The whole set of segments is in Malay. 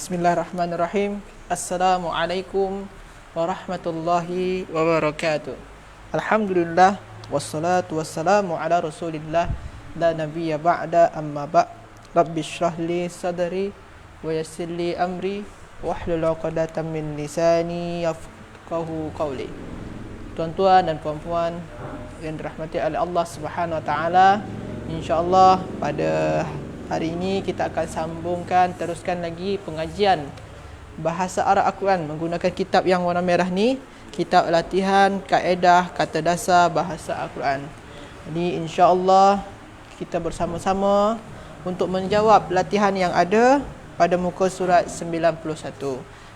Bismillahirrahmanirrahim. Assalamualaikum warahmatullahi wabarakatuh. Alhamdulillah wassalatu wassalamu ala Rasulillah la nabiyya ba'da amma ba'. Rabbi shrah li sadri wa yassir li amri wahlul 'uqdatam min lisani yafqahu qawli. Tuan-tuan dan puan-puan yang dirahmati oleh Allah Subhanahu wa taala, insya-Allah pada hari ini kita akan teruskan lagi pengajian bahasa Arab Al-Quran menggunakan kitab yang warna merah ni, kitab latihan kaedah kata dasar bahasa Al-Quran. Jadi insya-Allah kita bersama-sama untuk menjawab latihan yang ada pada muka surat 91.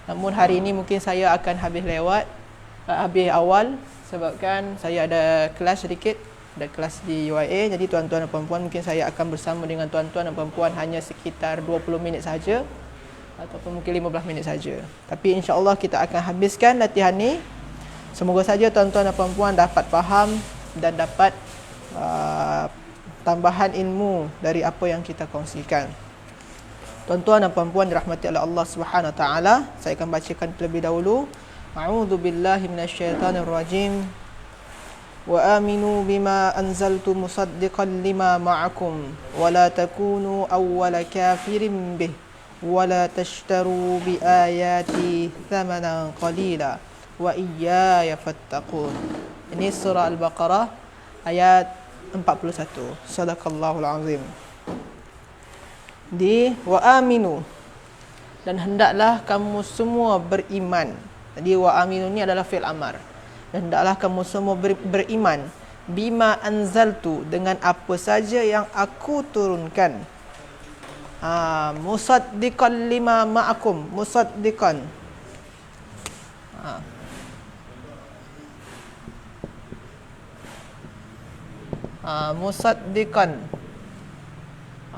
Namun hari ini mungkin saya akan habis awal sebabkan saya ada kelas sedikit. Ada kelas di UIA, jadi tuan-tuan dan puan-puan mungkin saya akan bersama dengan tuan-tuan dan puan-puan hanya sekitar 20 minit saja ataupun mungkin 15 minit saja. Tapi insya-Allah kita akan habiskan latihan ni. Semoga saja tuan-tuan dan puan-puan dapat faham dan dapat tambahan ilmu dari apa yang kita kongsikan. Tuan-tuan dan puan-puan dirahmati oleh Allah Subhanahu wa taala, saya akan bacakan terlebih dahulu. A'udzubillahi minasyaitonirrajim. وآمنوا بما أنزلت مصدقا لما معكم ولا تكونوا أول كافر به ولا تشتروا بآياتي ثمنا قليلا وإياي فاتقون. Ini surah Al-Baqarah ayat 41. Sadaqallahul azim. Di wa aminu, dan hendaklah kamu semua beriman. Jadi wa aminu ni adalah fi'il amar. Dan hendaklah kamu semua beriman bima anzaltu, dengan apa saja yang aku turunkan. Musaddiqan lima ma'akum, musaddiqan. Musaddiqan.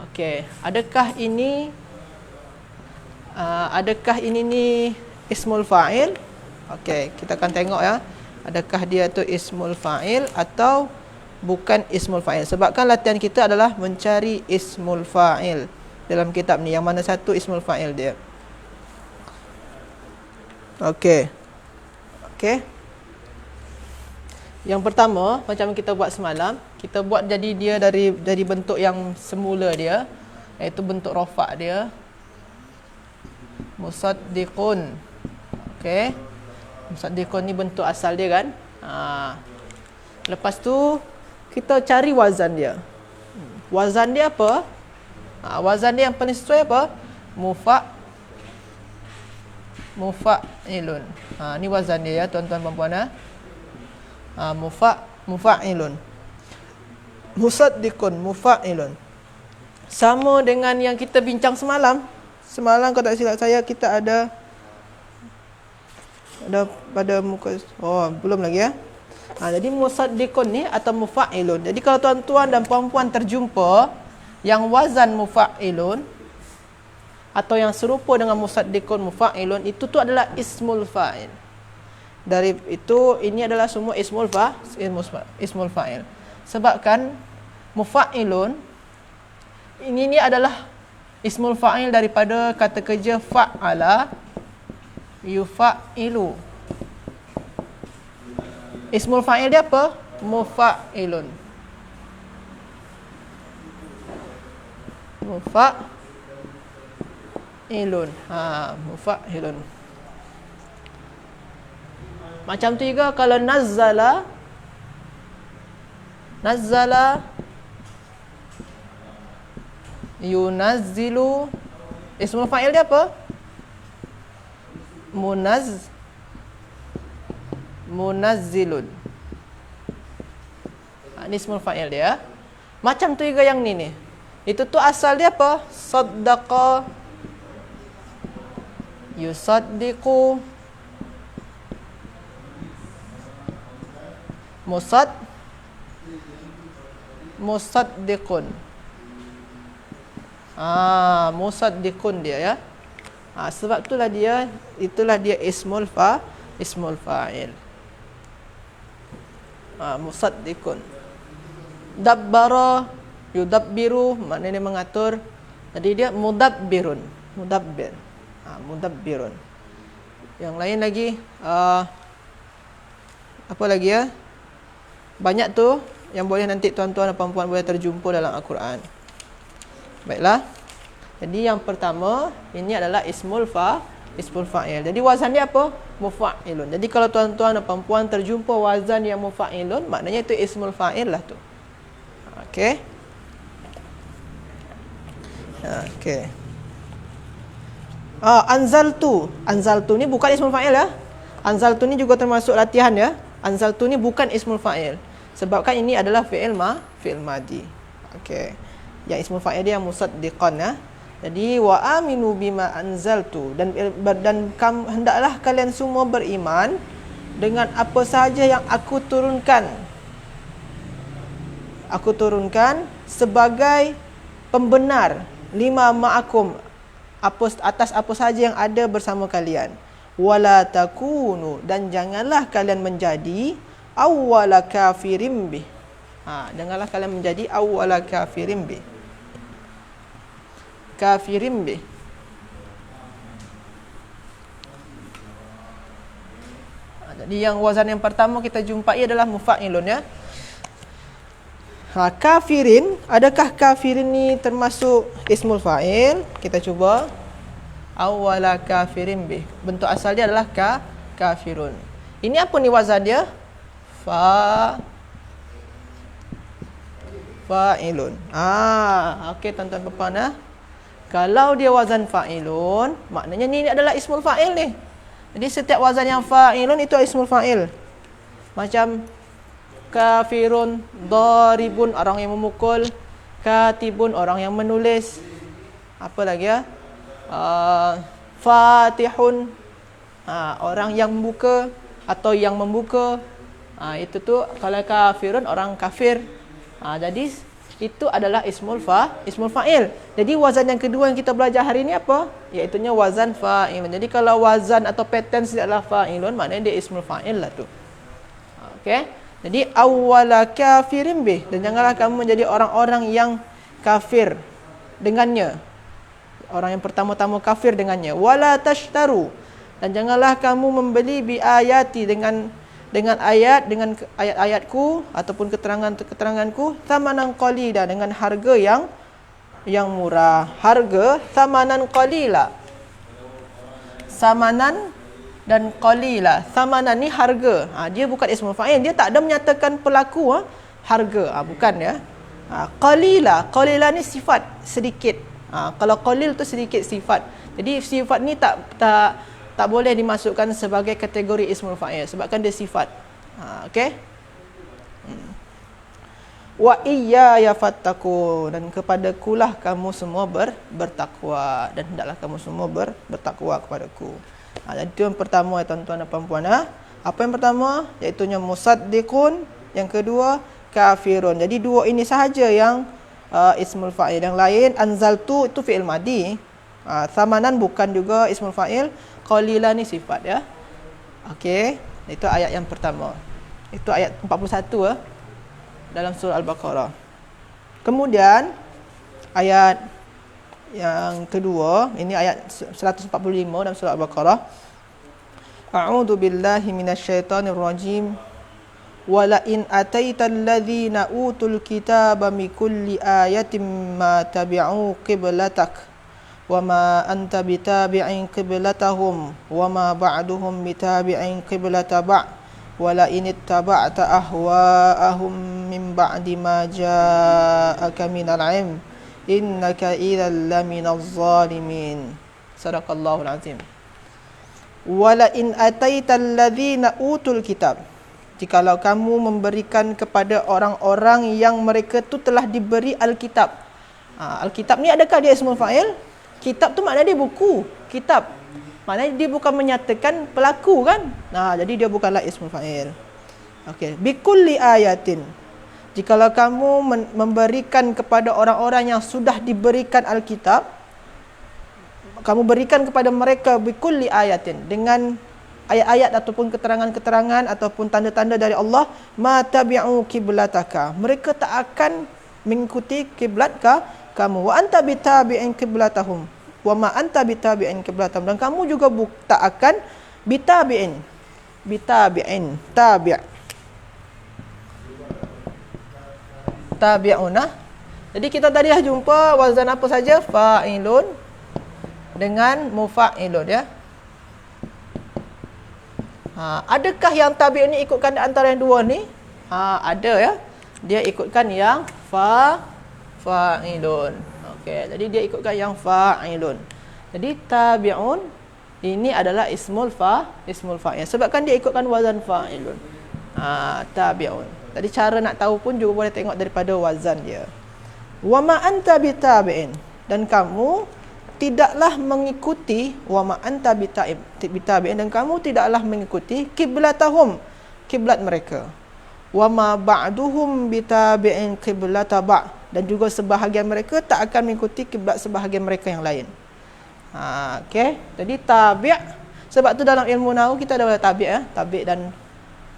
Okey, adakah ini ni ismul fa'il? Okey, kita akan tengok ya. Adakah dia tu ismul fa'il atau bukan ismul fa'il? Sebabkan latihan kita adalah mencari ismul fa'il dalam kitab ni. Yang mana satu ismul fa'il dia? Okey. Yang pertama, macam kita buat semalam, kita buat jadi dia dari bentuk yang semula dia, iaitu bentuk rafa' dia. Musaddiqun. Okey. Musaddiqun ni bentuk asal dia kan. Lepas tu kita cari wazan dia. Wazan dia apa? Wazan dia yang paling sesuai apa? Mufa'ilun. Ni wazan dia ya tuan-tuan dan puan-puan. Mufa'ilun. Musaddiqun, mufa'ilun. Sama dengan yang kita bincang semalam. Semalam kalau tak silap saya kita ada pada muka, belum lagi ya. Jadi musaddiqun ni atau mufa'ilun. Jadi kalau tuan-tuan dan puan-puan terjumpa yang wazan mufa'ilun atau yang serupa dengan musaddiqun mufa'ilun, itu tu adalah ismul fa'il. Dari itu ini adalah semua ismul fa'il. Sebabkan mufa'ilun ini adalah ismul fa'il daripada kata kerja fa'ala yufa'ilu. Ismul fa'il dia apa? Mufa'ilun. Mufa'ilun. Mufa'ilun. Macam tu juga kalau nazzala yunazzilu, ismul fa'il dia apa? Munazzilun. Ini ismul fa'il dia. Macam tu juga yang ni. Itu tu asal dia apa? Saddaqa yusaddiqu musaddiqun. Musaddiqun dia ya. Sebab itulah dia ismul fa'il. Musaddiqun. Dabbara yudabbiru, maknanya mengatur. Jadi dia mudabbirun, mudabbir. Mudabbirun. Yang lain lagi, apa lagi ya? Banyak tu yang boleh nanti tuan-tuan dan puan-puan boleh terjumpa dalam Al-Quran. Baiklah. Jadi yang pertama, ini adalah ismul fa'il. Jadi wazan dia apa? Mufa'ilun. Jadi kalau tuan-tuan dan puan-puan terjumpa wazan yang mufa'ilun, maknanya itu ismul fa'il lah tu. Okey. Okey. Anzaltu ni bukan ismul fa'il ya. Anzaltu ni juga termasuk latihan ya. Anzaltu ni bukan ismul fa'il. Sebabkan ini adalah fi'il madi. Okey. Yang ismul fa'il dia musaddiqan ya. Jadi wa aminu bima anzaltu, dan hendaklah kalian semua beriman dengan apa sahaja yang aku turunkan. Aku turunkan sebagai pembenar lima ma'akum, atas apa sahaja yang ada bersama kalian. Wala takunu, dan janganlah kalian menjadi awwala kafirin bih. Janganlah kalian menjadi awwala kafirin bih. Kafirin bih. Jadi yang wazan yang pertama kita jumpai adalah mufa'ilun ya. Kafirin, adakah kafirin ni termasuk ismul fa'il? Kita cuba. Awwala kafirin bih. Bentuk asal dia adalah kafirun. Ini apa ni wazan dia? Fa'ilun. Okey tuan-tuan puan-puan ya. Kalau dia wazan fa'ilun, maknanya ni adalah ismul fa'il ni. Jadi setiap wazan yang fa'ilun itu ismul fa'il. Macam kafirun, daribun, orang yang memukul, katibun, orang yang menulis. Apa lagi ya? Fatihun, orang yang membuka atau yang membuka. Itu tu kalau kafirun, orang kafir. Jadi itu adalah ismul fa'il. Jadi wazan yang kedua yang kita belajar hari ini apa? Iaitunya wazan fa'ilun. Jadi kalau wazan atau pattern dia adalah fa'ilun, maknanya dia ismul fa'il lah tu. Okey. Jadi awwala kafirin bih, dan janganlah kamu menjadi orang-orang yang kafir dengannya. Orang yang pertama-tama kafir dengannya. Wala tashtaru, dan janganlah kamu membeli bi ayati dengan ayat-ayatku ataupun keteranganku thamanan qalila, dengan harga yang murah. Harga thamanan qalila. Samanan dan qalila. Thamanan ni harga. Dia bukan ismul fa'il, dia tak ada menyatakan pelaku harga. Bukan ya. Qalila ni sifat, sedikit. Kalau qalil tu sedikit sifat. Jadi sifat ni tak boleh dimasukkan sebagai kategori ismul fa'il sebabkan dia sifat. Okey. Wa iyaya fattaqun, dan kepadakulah kamu semua bertakwa, dan hendaklah kamu semua bertakwa kepadaku. Jadi itu yang pertama ya tuan-tuan dan puan-puan. Apa yang pertama? Iaitunya musaddiqun, yang kedua kafirun. Jadi dua ini sahaja yang ismul fa'il. Yang lain anzaltu itu fi'il madi. Thamanan bukan juga ismul fa'il. Qalila ni sifat ya. Okey, itu ayat yang pertama. Itu ayat 41 dalam surah Al-Baqarah. Kemudian ayat yang kedua, ini ayat 145 dalam surah Al-Baqarah. A'udzu billahi minasyaitonir rajim. Wala in ataital ladzina utul kitaba mi kulli ayatin ma tabi'u qiblatak wama anta bitabi'in qiblatahum wama ba'duhum bitabi'in qiblata ba' wala in ittaba'ta ahwa'ahum min ba'di ma ja'aka minal 'ilm innaka idzal laminaz zalimin. Sadaqallahul azim. Wala in ataital ladzina utul kitab, jikalau kamu memberikan kepada orang-orang yang mereka tu telah diberi Alkitab. Alkitab ni adakah dia ismul fa'il? Kitab tu maknanya dia buku, kitab. Maknanya dia bukan menyatakan pelaku kan? Jadi dia bukanlah ismul fa'il. Okey, bikulli ayatin. Jikalau kamu memberikan kepada orang-orang yang sudah diberikan Alkitab, kamu berikan kepada mereka bikulli ayatin, dengan ayat-ayat ataupun keterangan-keterangan ataupun tanda-tanda dari Allah, ma tabi'u qiblataka, mereka tak akan mengikuti kiblat kamu. Wa anta bitabi'in qiblatahum, wa ma anta bitabi'in qiblatahum, dan kamu juga tak akan bitabi'in tabi' tabi'una. Jadi kita tadi dah jumpa wazan apa saja? Fa'ilun dengan mufa'ilun, ya. Adakah yang tabi' ni ikutkan antara yang dua ni? Ada, ya. Dia ikutkan yang fa'ilun. Okey, jadi dia ikutkan yang fa'ilun. Jadi tabi'un ini adalah ismul fa'il. Sebabkan dia ikutkan wazan fa'ilun. Tabi'un. Jadi cara nak tahu pun juga boleh tengok daripada wazan dia. Wa ma anta bitabi'in, dan kamu tidaklah mengikuti, wa ma anta bitabi'in, dan kamu tidaklah mengikuti qiblatahum, kiblat mereka. Wa ma ba'duhum bitabi'in qiblata ba', dan juga sebahagian mereka tak akan mengikuti kiblat sebahagian mereka yang lain. Okey, jadi tabi', sebab tu dalam ilmu nahwu kita ada tabi', ya. Tabi' dan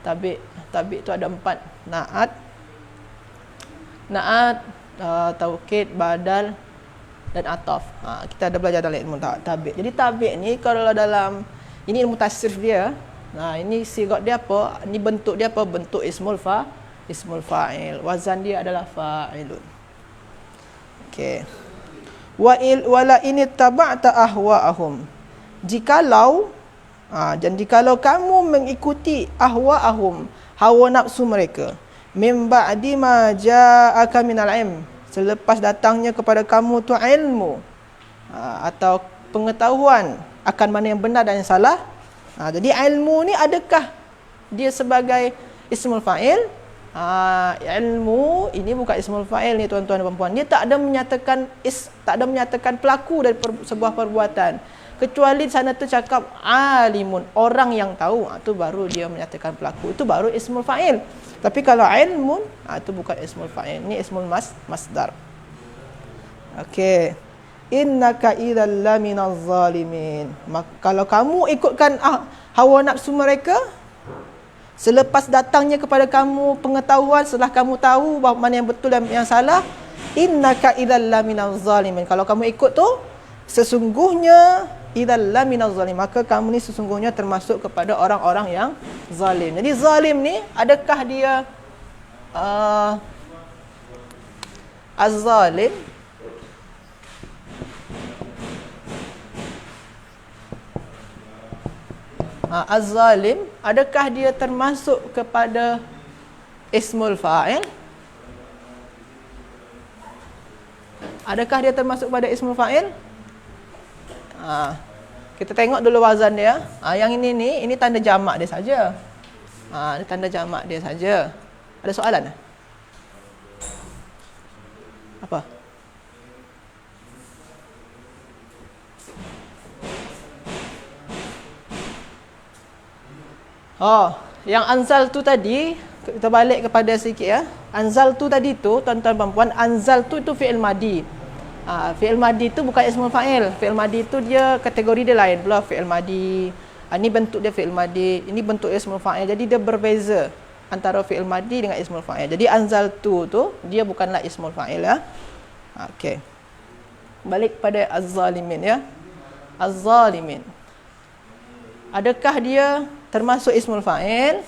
tabi' tu ada 4, naat, taukid, badal dan ataf. Kita ada belajar dalam ilmu tabi'. Jadi tabi' ni kalau dalam ini ilmu tasrif dia, ini sigat dia apa? Ini bentuk dia apa? Bentuk ismul fa'il. Wazan dia adalah fa'ilun. Okey. Wala in ittaba'ta ahwa'ahum. Jikalau kamu mengikuti ahwa'ahum, hawa nafsu mereka, min ba'di ma ja'aka minal ilm, selepas datangnya kepada kamu tu ilmu, atau pengetahuan akan mana yang benar dan yang salah. Jadi ilmu ni adakah dia sebagai ismul fa'il? Ilmu ini bukan ismul fa'il ni, tuan-tuan dan puan-puan. Dia tak ada menyatakan pelaku dari sebuah perbuatan, kecuali sana tu cakap alimun, orang yang tahu, tu baru dia menyatakan pelaku, itu baru ismul fa'il. Tapi kalau ilmun, itu bukan ismul fa'il, ni ismul masdar. Okey. Innaka idzal laminaz zalimin. Maka kalau kamu ikutkan hawa nafsu mereka, selepas datangnya kepada kamu pengetahuan, setelah kamu tahu bahawa mana yang betul dan yang salah, innaka idzal laminaz zalimin. Kalau kamu ikut tu, sesungguhnya idzal laminaz zalimin, maka kamu ni sesungguhnya termasuk kepada orang-orang yang zalim. Jadi zalim ni adakah dia az-zalim? Az-zalim, adakah dia termasuk kepada ismul fa'il? Adakah dia termasuk pada ismul fa'il? Kita tengok dulu wazan dia. Yang ini tanda jamak dia saja. Ini tanda jamak dia saja. Ada soalan? Apa? Yang anzal tu tadi, kita balik kepada sikit, ya. Anzal tu tadi tu, tuan-tuan dan puan, anzal tu itu fi'il madi. Fi'il madi tu bukan ismul fa'il. Fi'il madi tu dia kategori dia lain pula, fi'il madi. Ini bentuk dia fi'il madi, ini bentuk ismul fa'il. Jadi dia berbeza antara fi'il madi dengan ismul fa'il. Jadi anzal tu dia bukanlah ismul fa'il, ya. Okey. Balik kepada az-zalimin, ya. Az-zalimin, adakah dia termasuk ismul fa'il?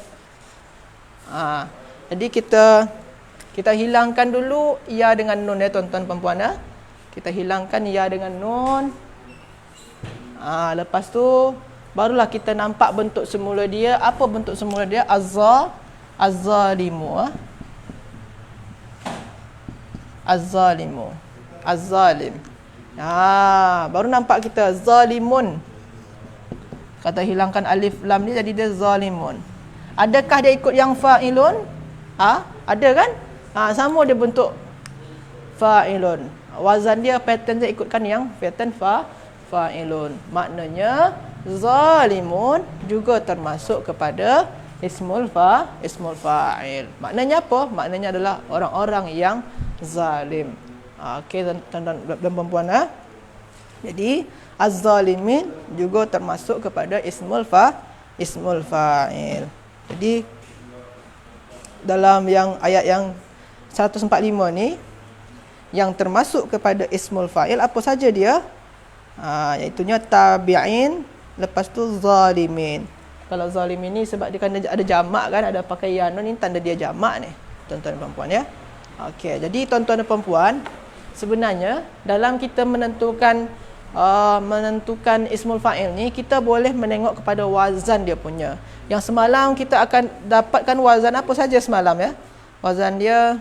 Jadi kita hilangkan dulu ya dengan nun, ya tuan-tuan perempuan, ya. Kita hilangkan ya dengan nun. Lepas tu barulah kita nampak bentuk semula dia. Apa bentuk semula dia? Az-zalimu. Az-zalimu. Az-zalim. Baru nampak kita zalimun. Kata hilangkan alif lam ni, jadi dia zalimun. Adakah dia ikut yang fa'ilun? Ada kan? Sama dia bentuk fa'ilun. Wazan dia, pattern dia ikutkan yang pattern fa'ilun. Maknanya zalimun juga termasuk kepada ismul fa'il. Maknanya apa? Maknanya adalah orang-orang yang zalim. Okey, tuan-tuan dan puan-puan, jadi az-zalimin juga termasuk kepada ismul fa'il. Jadi dalam yang ayat yang 145 ni, yang termasuk kepada ismul fa'il apa saja dia? Iaitunya tabi'in, lepas tu zalimin. Kalau zalimin ni sebab dia kan ada jamak kan, ada pakai ya nun, ni tanda dia jamak ni, tuan-tuan dan puan-puan ya. Okey, jadi tuan-tuan dan puan-puan, sebenarnya dalam kita menentukan ismul fa'il ni, kita boleh menengok kepada wazan dia punya. Yang semalam kita akan dapatkan wazan apa saja semalam ya. Wazan dia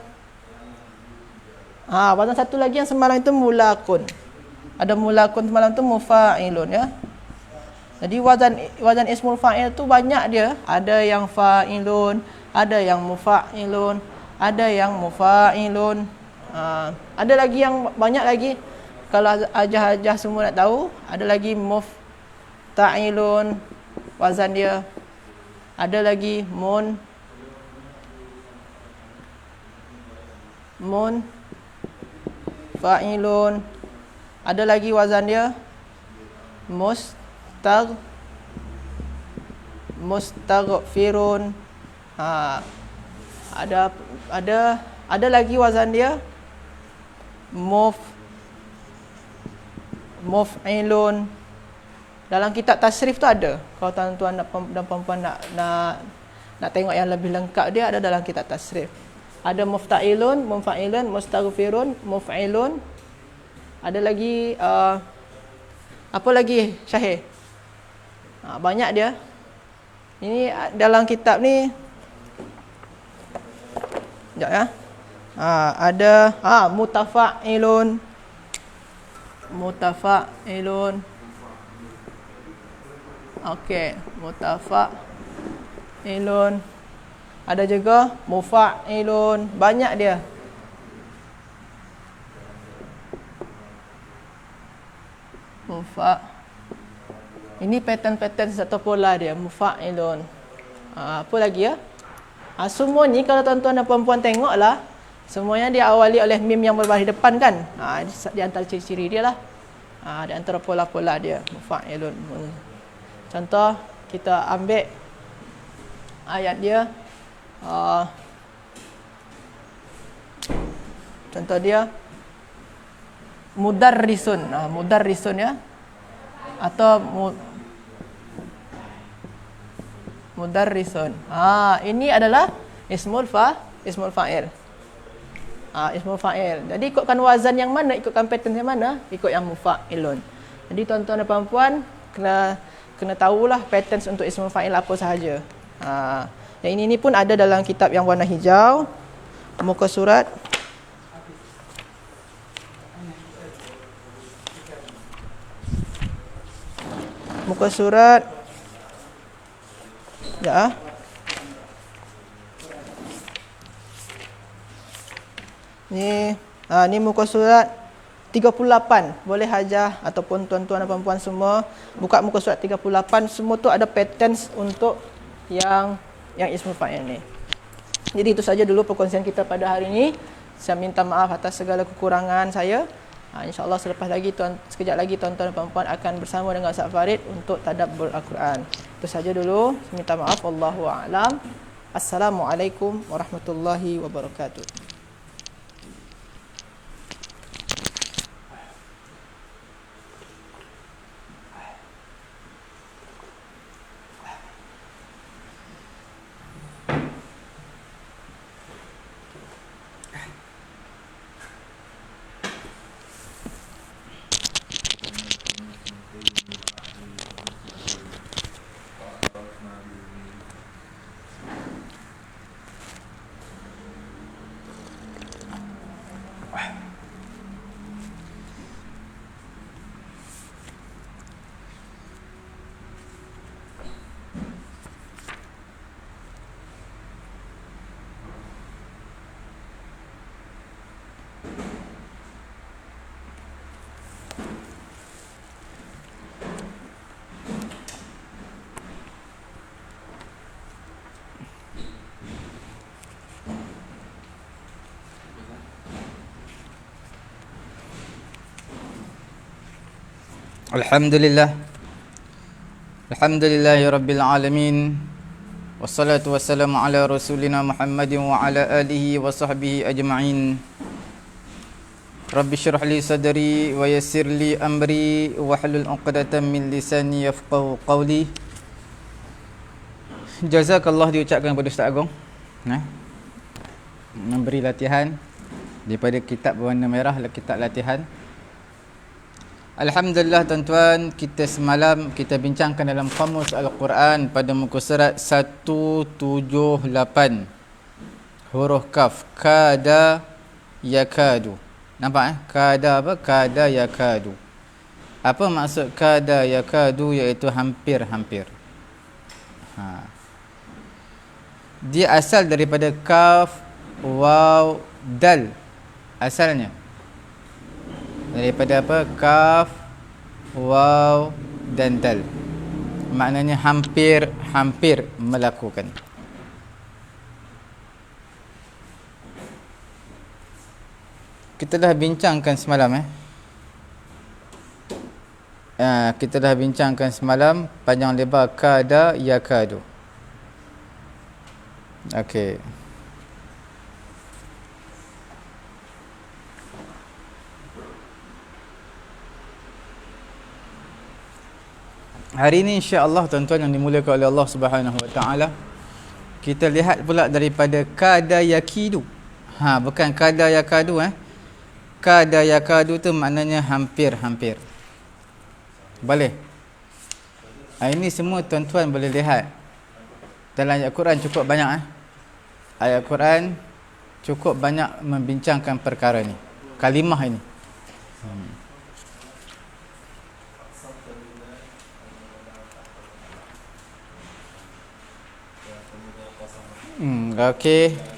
wazan satu lagi yang semalam itu mulakun. Ada mulakun semalam tu mufa'ilun ya. Jadi wazan ismul fa'il tu banyak dia. Ada yang fa'ilun, ada yang mufa'ilun, ada yang mufa'ilun. Ada lagi yang banyak lagi. Kalau ajah-ajah semua nak tahu, ada lagi mufta'ilun wazan dia. Ada lagi fa'ilun. Ada lagi wazan dia mustaghfirun. Ada lagi wazan dia muf'ilun. Dalam kitab tasrif tu ada. Kalau tuan-tuan dan puan-puan nak tengok yang lebih lengkap, dia ada dalam kitab tasrif. Ada mufta'ilun, mufa'ilun, mustaghfirun, muf'ilun. Ada lagi apa lagi Syahir? Banyak dia. Ini dalam kitab ni. Sekejap ya. Ada mutafa'ilun. Okey, mutafa'ilun. Ada juga mufa'ilun. Banyak dia. Ini pattern satu pola dia, mufa'ilun. Apa lagi ya? Semua ni kalau tuan-tuan dan puan-puan tengoklah, semuanya diawali oleh mim yang berbaris depan kan. Di antara ciri-ciri dia lah. Di antara pola-pola dia, mufa'ilun. Contoh, kita ambil ayat dia. Contoh dia mudarrisun ya, atau mudarrisun. Ini adalah ismul fa'il. Ismul fa'il. Jadi ikutkan wazan yang mana, ikutkan pattern yang mana, ikut yang mufa'ilun. Jadi tuan-tuan dan puan-puan kena tahulah patterns untuk ismul fa'il apa sahaja. Yang ini pun ada dalam kitab yang warna hijau, muka surat ya. Ni muka surat 38. Boleh hajah ataupun tuan-tuan dan puan-puan semua buka muka surat 38. Semua tu ada patterns untuk yang ismul fa'il ni. Jadi itu saja dulu perkongsian kita pada hari ini. Saya minta maaf atas segala kekurangan saya. InsyaAllah sekejap lagi tuan-tuan dan puan-puan akan bersama dengan Ustaz Farid untuk tadabbur Al-Quran. Itu saja dulu. Saya minta maaf. Wallahu a'lam. Assalamualaikum warahmatullahi wabarakatuh. Alhamdulillah. Alhamdulillahi rabbil alamin. Wassalatu wassalamu ala rasulina Muhammadin wa ala alihi wa sahbihi ajma'in. Rabbi syrah li sadri wa yassir li amri wahlul 'uqdatam min lisani yafqahu qawli. Jazakallah diucapkan kepada Ustaz Agong memberi latihan daripada kitab berwarna merah, kitab latihan. Alhamdulillah tuan-tuan, kita semalam kita bincangkan dalam Qamus Al-Quran pada muka surat 178 huruf kaf, kada yakadu. Nampak kada apa? Kada yakadu. Apa maksud kada yakadu? Iaitu hampir-hampir. Dia asal daripada kaf, waw, dal. Asalnya daripada apa? Kaf, waw dan dal. Maknanya hampir-hampir melakukan. Kita dah bincangkan semalam kita dah bincangkan semalam panjang lebar kada yakadu. Okey. Hari ini insya-Allah tuan-tuan yang dimulakan oleh Allah Subhanahu Wa Taala, kita lihat pula daripada kada yakidu. Bukan kada yakadu Kada yakadu tu maknanya hampir-hampir. Boleh? Ini semua tuan-tuan boleh lihat dalam ayat Quran cukup banyak Ayat Quran cukup banyak membincangkan perkara ni, kalimah ini. Okey.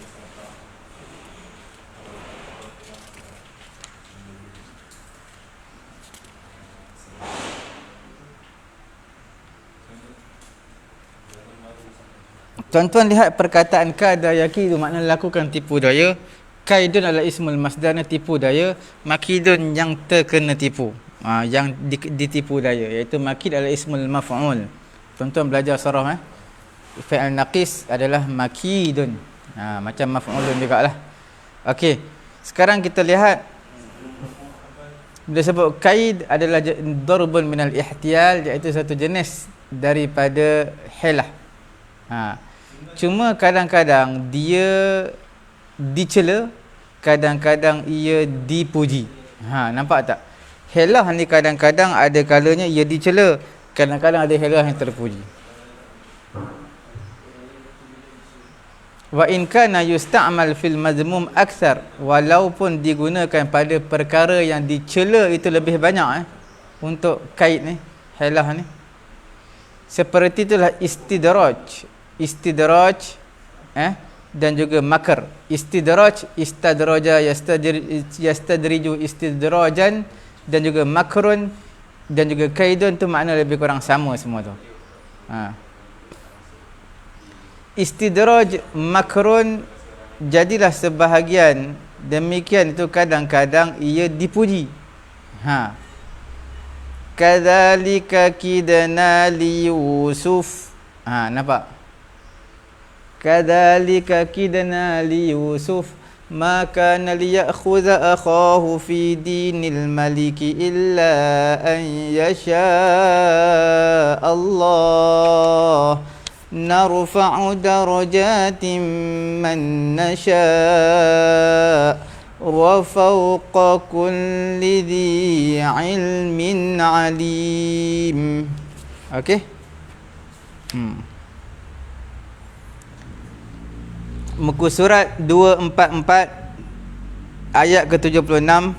Tuan-tuan lihat perkataan kada yakidu, makna lakukan tipu daya. Kaidun adalah ismul masdarnya tipu daya. Makidun yang terkena tipu, yang ditipu daya, iaitu makid adalah ismul maf'ul. Tuan-tuan belajar saraf fi'il naqis adalah makidun, macam maf'ulun jugalah. Okey, sekarang kita lihat bila sebut kaid adalah darbun minal ihtiyal, iaitu satu jenis daripada hilah. Cuma kadang-kadang dia dicela, kadang-kadang ia dipuji. Nampak tak? Hilah ni kadang-kadang ada kalanya ia dicela, kadang-kadang ada hilah yang terpuji. Wa in kana yusta'mal fil mazmum akthar, walaupun digunakan pada perkara yang dicela itu lebih banyak untuk kaid ni, hilah ni. Seperti itulah istidraj dan juga makar. Istidraj, istadraja yastadriju istidrajan, dan juga makrun dan juga kaidun tu makna lebih kurang sama semua tu. Istidraj, makrun jadilah sebahagian demikian itu kadang-kadang ia dipuji. Kadzalika kidna li Yusuf. Nampak? Kadzalika kidna li Yusuf ma kana liya'khudha akhahu fi dinil maliki illa an yasha Allah narfa'u darajatin man nasha' wa fawqa kulli dhi ilmin alim. Okey? Muka surat 244 ayat ke-76.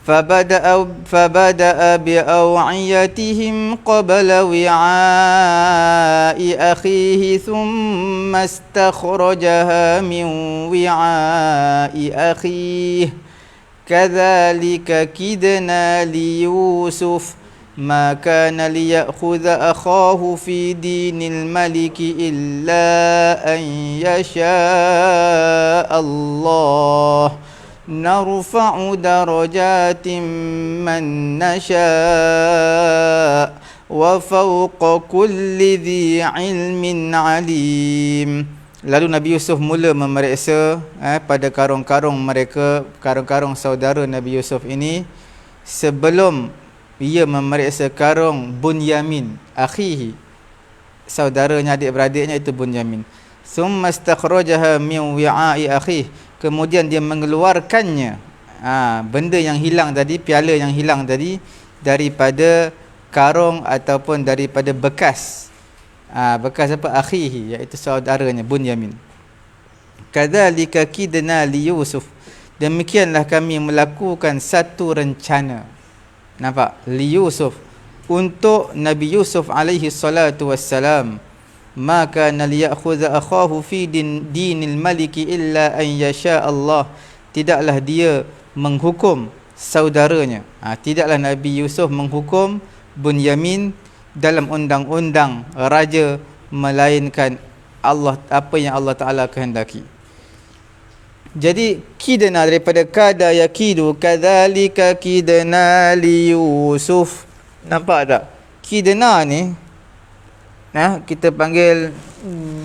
Fabada'a bi'aw'iyatihim qabla wi'a'i akhihi thumma istakhrajaha min wi'a'i akhihi kadzalika kidna li Yusuf ma kana liya'khudha akhahu fi dinil maliki illa an yasha Allah narfa'u darajatin man nasha' wa fawqa kulli dhi ilmin alim. Lalu Nabi Yusuf mula memeriksa pada karung-karung mereka, karung-karung saudara Nabi Yusuf ini, sebelum ia memeriksa karung Bunyamin akhihi, saudaranya, adik-beradiknya itu Bunyamin. Summa istakhrajaha min wi'a'i akhihi, kemudian dia mengeluarkannya, benda yang hilang tadi, piala yang hilang tadi, daripada karung ataupun daripada bekas. Bekas apa? Akhihi, iaitu saudaranya Bunyamin. Kadzalika kidna li Yusuf, demikianlah kami melakukan satu rencana. Nampak? Li Yusuf, untuk Nabi Yusuf alaihi salatu wassalam. Maka liya'khudha akhahu fi dinil maliki illa an yasha Allah, tidaklah dia menghukum saudaranya, tidaklah Nabi Yusuf menghukum Bunyamin dalam undang-undang raja, melainkan Allah, apa yang Allah Ta'ala kehendaki. Jadi kidna daripada kada yakidu, kadzalika kidna li Yusuf. Nampak tak? Kidna ni kita panggil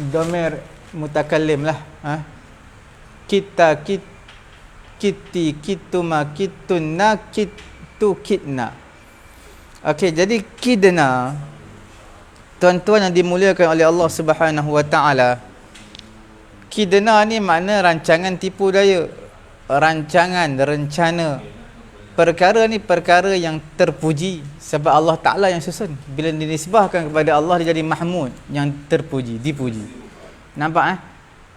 domir mutakallim lah. Kita, kiti, kituma, kituna, kitu, kitna. Okey, jadi kidna, tuan-tuan yang dimuliakan oleh Allah Subhanahu wa taala, kidna ni makna rancangan tipu daya, rancangan, rencana. Perkara ni perkara yang terpuji sebab Allah Ta'ala yang susun. Bila dinisbahkan kepada Allah, dia jadi mahmud, yang terpuji, dipuji. Nampak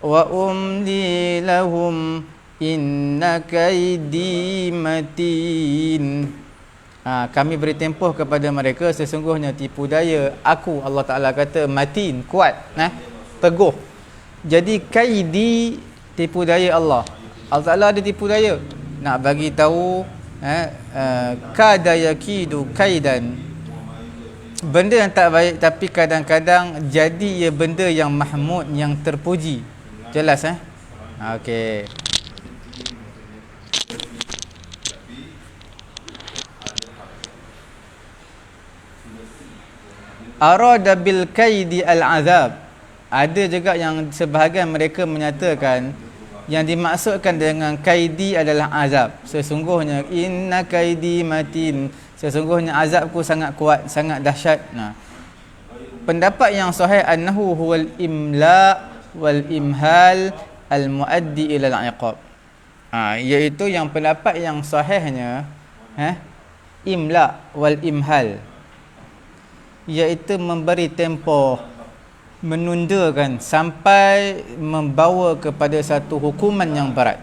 wa umli lahum inna kaidi matin. Kami beri tempoh kepada mereka, sesungguhnya tipu daya aku, Allah Ta'ala kata, matin, kuat, teguh. Jadi kaidi, tipu daya Allah. Allah Ta'ala ada tipu daya. Nak bagi tahu kada yakidu kaidan, benda yang tak baik tapi kadang-kadang jadi ia benda yang mahmud, yang terpuji. Jelas okey. Arada bil kaidi al-azab. Ada juga yang sebahagian mereka menyatakan yang dimaksudkan dengan kaidi adalah azab. Sesungguhnya inna kaidi matin, sesungguhnya azabku sangat kuat, sangat dahsyat. Pendapat yang sahih annahu huwal imla wal imhal al muaddi ila al iqab. Iaitu yang pendapat yang sahihnya imla wal imhal, iaitu memberi tempoh, menundakan sampai membawa kepada satu hukuman yang berat.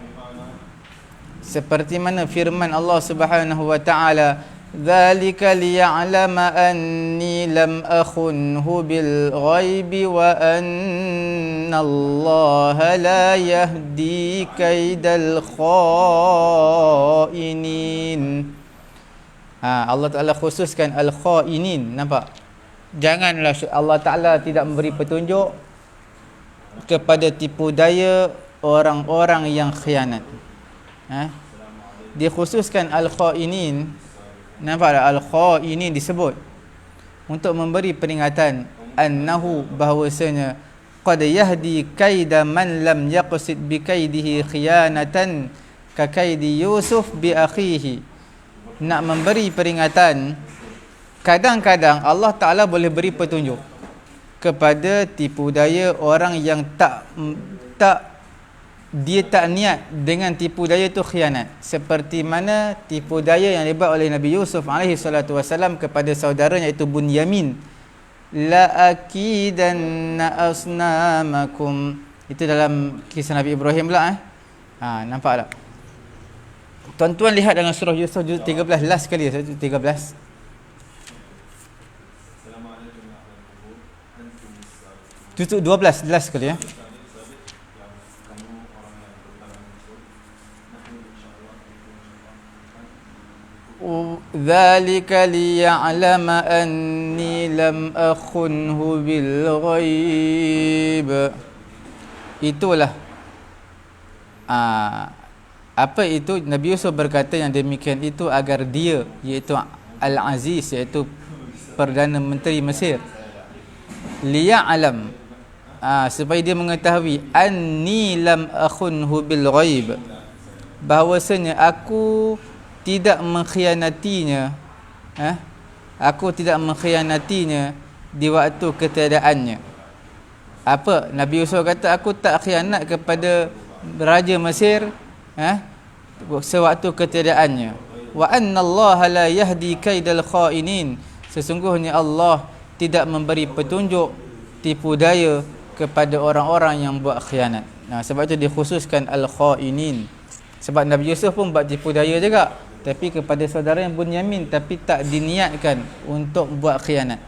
Seperti mana firman Allah Subhanahu wa taala, "Dzalika liya'lama anni lam akhunhu bil ghaibi wa anna Allah la yahdi kaidal khainin." Allah Ta'ala khususkan al-khainin. Nampak? Janganlah Allah Ta'ala tidak memberi petunjuk kepada tipu daya orang-orang yang khianat. Dikhususkan al-khainin. Nampak tak? Al-khainin disebut untuk memberi peringatan annahu, bahawasanya qad yahdi kaida man lam yaqsid bi kaidihi khiyanatan ka kaidi Yusuf bi akhihi. Nak memberi peringatan, kadang-kadang Allah Ta'ala boleh beri petunjuk kepada tipu daya orang yang dia tak niat dengan tipu daya itu khianat. Seperti mana tipu daya yang dibuat oleh Nabi Yusuf alaihi salatu wasalam kepada saudaranya iaitu Bunyamin. La akidanna asnamakum. Itu dalam kisah Nabi Ibrahim lah. Nampak tak? Tuan-tuan lihat dalam surah Yusuf juz 13, last sekali, juz 13. Juz 12, last sekali Dzalika liya'lama anni lam akhunhu bil ghaib. Itulah apa itu? Nabi Yusuf berkata yang demikian itu agar dia, iaitu Al-Aziz, iaitu Perdana Menteri Mesir, liya'lam, supaya dia mengetahui anni lam akhunhu bil ghaib, bahawasanya aku tidak mengkhianatinya, aku tidak mengkhianatinya di waktu ketiadaannya. Apa Nabi Yusuf kata, aku tak khianat kepada Raja Mesir sewaktu ketiadaannya. Wa anna Allah la yahdi kaidal khainin, sesungguhnya Allah tidak memberi petunjuk tipu daya kepada orang-orang yang buat khianat. Sebab itu dikhususkan al-khainin. Sebab Nabi Yusuf pun buat tipu daya juga, tapi kepada saudara yang Bunyamin, tapi tak diniatkan untuk buat khianat.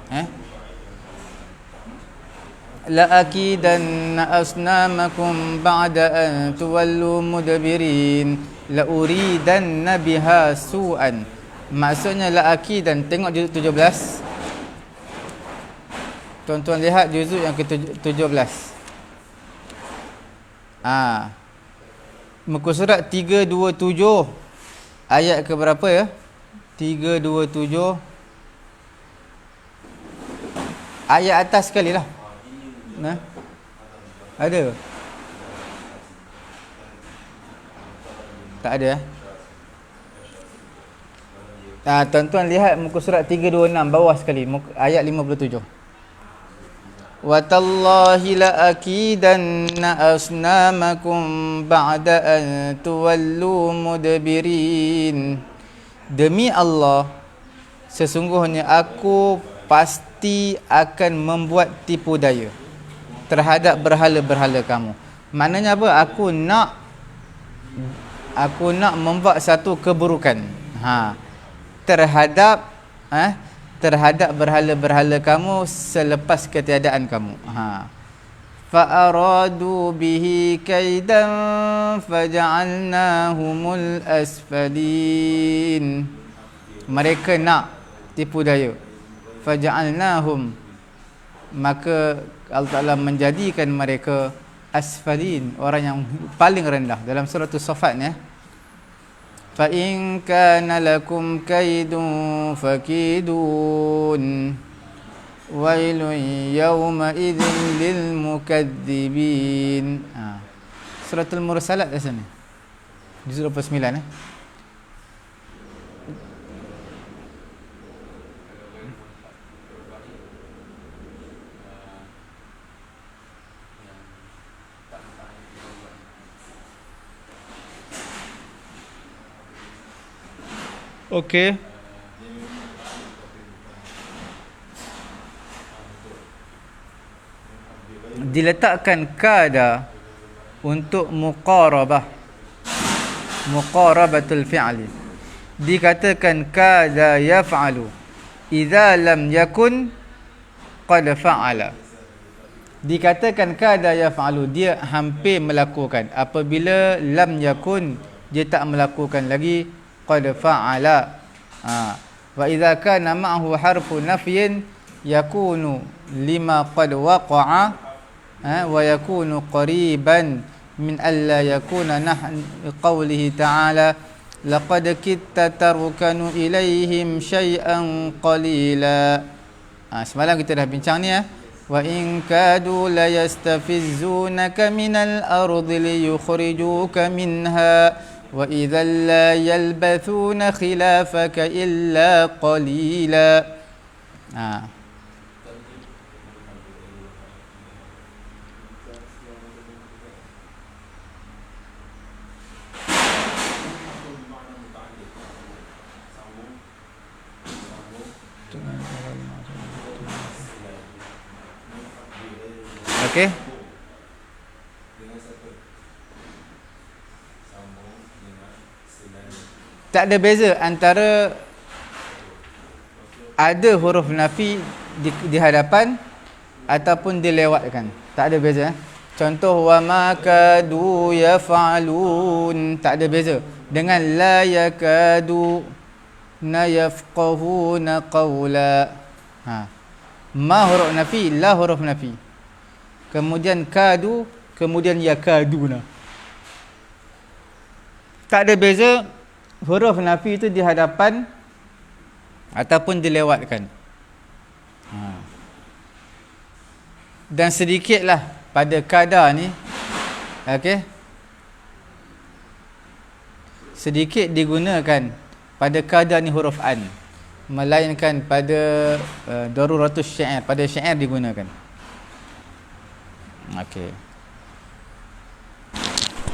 La akidanna asnamakum ba'da an tuwallu mudbirin la uridanna biha su'an. Maksudnya la akidan, tengok juzuk 17. Tuan-tuan lihat juzuk yang ke-17. Muka surat 327 ayat ke berapa ya? 327 ayat atas sekali lah. Ada? Tak ada tuan-tuan lihat muka surat 326 bawah sekali, ayat 57. Wa tallahi la akidanna asnamakum ba'da an tuwallu mudbirin. Demi Allah, sesungguhnya aku pasti akan membuat tipu daya terhadap berhala-berhala kamu. Maknanya apa? Aku nak membuat satu keburukan terhadap berhala-berhala kamu selepas ketiadaan kamu. Fa'aradu bihi kaidan faja'alnahumul asfalin. Mereka nak tipu daya. Faja'alnahum, maka Allah Ta'ala menjadikan mereka asfalin, orang yang paling rendah. Dalam surah As-Saffat fa in kana lakum kaidun fakidun wailun yawma idzin lil mukadzibin. Suratul Mursalat di sana, juzuk 29. Okey. Diletakkan kada untuk muqarabatul fi'li. Dikatakan kada yaf'alu idza lam yakun qad fa'ala. Dikatakan kada yaf'alu, dia hampir melakukan. Apabila lam yakun, dia tak melakukan lagi, qad fa'ala. Wa idza kana ma'ahu harfu nafyin yakunu lima qad waqa'a wa yakunu qariban min alla yakuna nahn qawlihi ta'ala laqad kitta tarkanu ilaihim syai'an qalila. Semalam kita dah bincang ni wa in kadu la yastafizzunaka minal ardi liyukhrijuka minha wa idzal la yalbathuna khilafaka illa qalila. Okey. Tak ada beza antara ada huruf nafi di hadapan ataupun dilewatkan. Tak ada beza. Contoh wa ma kadu yaf'alun, tak ada beza dengan la yakadu na yafqahuna qawla. Ma huruf nafi, la huruf nafi. Kemudian kadu, kemudian yakaduna. Tak ada beza huruf nafi itu di hadapan ataupun dilewatkan. Dan sedikitlah pada kadar ni, okey, sedikit digunakan pada kadar ni huruf an, melainkan pada daruratus syair, pada syair digunakan. Okey.